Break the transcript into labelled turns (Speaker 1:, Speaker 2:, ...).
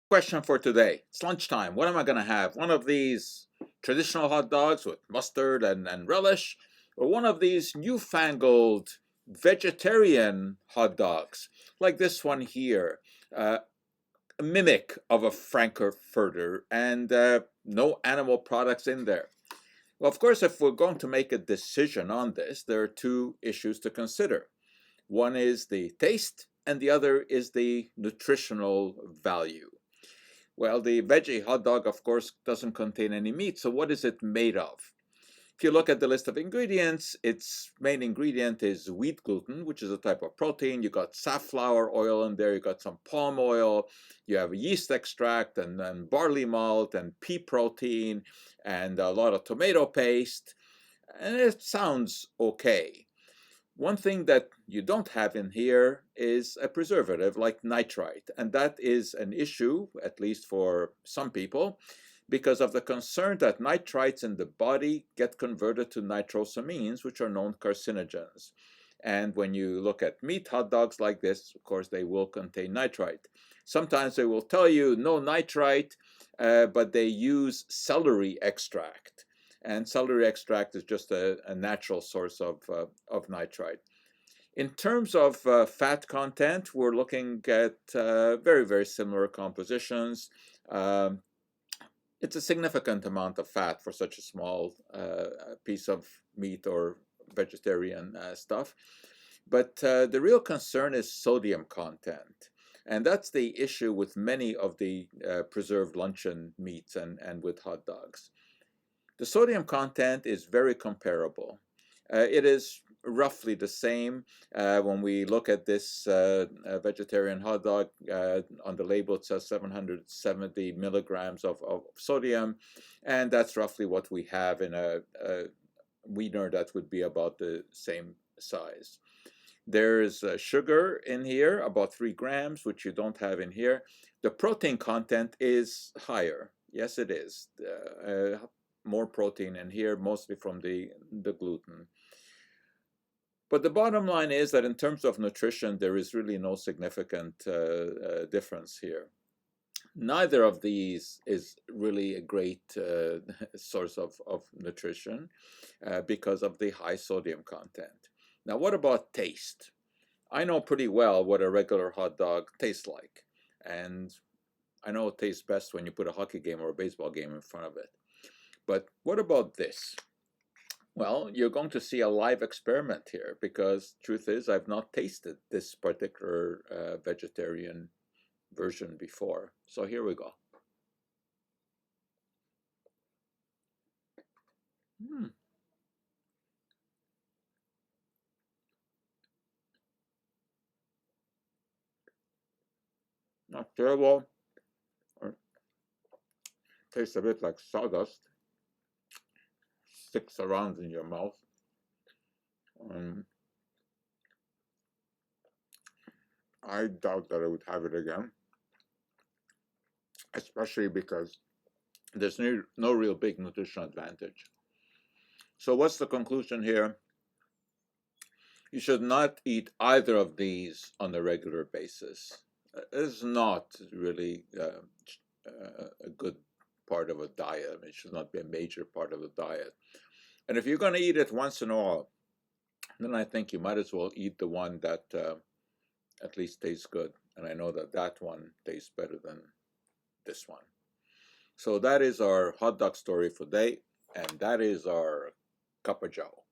Speaker 1: Question for today. It's lunchtime. What am I going to have? One of these traditional hot dogs with mustard and relish, or one of these newfangled vegetarian hot dogs, like this one here, a mimic of a Frankfurter, and no animal products in there. Well, of course, if we're going to make a decision on this, there are two issues to consider. One is the taste, and the other is the nutritional value. Well, the veggie hot dog, of course, doesn't contain any meat. So what is it made of? If you look at the list of ingredients, its main ingredient is wheat gluten, which is a type of protein. You got safflower oil in there, you got some palm oil, you have yeast extract and barley malt and pea protein and a lot of tomato paste. And it sounds okay. One thing that you don't have in here is a preservative like nitrite, and that is an issue, at least for some people, because of the concern that nitrites in the body get converted to nitrosamines, which are known carcinogens. And when you look at meat hot dogs like this, of course, they will contain nitrite. Sometimes they will tell you no nitrite, but they use celery extract. And celery extract is just a natural source of nitrite. In terms of fat content, we're looking at very, very similar compositions. Um, it's a significant amount of fat for such a small piece of meat or vegetarian stuff. But the real concern is sodium content. And that's the issue with many of the preserved luncheon meats and with hot dogs. The sodium content is very comparable. It is roughly the same. When we look at this vegetarian hot dog, on the label it says 770 milligrams of sodium, and that's roughly what we have in a wiener that would be about the same size. There's sugar in here, about 3 grams, which you don't have in here. The protein content is higher. Yes, it is. More protein in here, mostly from the gluten. But the bottom line is that in terms of nutrition, there is really no significant difference here. Neither of these is really a great source of nutrition because of the high sodium content. Now, what about taste? I know pretty well what a regular hot dog tastes like. And I know it tastes best when you put a hockey game or a baseball game in front of it. But what about this? Well, you're going to see a live experiment here because truth is I've not tasted this particular vegetarian version before. So here we go. Hmm. Not terrible. Tastes a bit like sawdust. Sticks around in your mouth. Um, I doubt that I would have it again, especially because there's no real big nutritional advantage. So what's the conclusion here? You should not eat either of these on a regular basis. It's not really a good part of a diet. It should not be a major part of a diet. And if you're going to eat it once in a while, then I think you might as well eat the one that at least tastes good. And I know that that one tastes better than this one. So that is our hot dog story for today, and that is our cup of joe.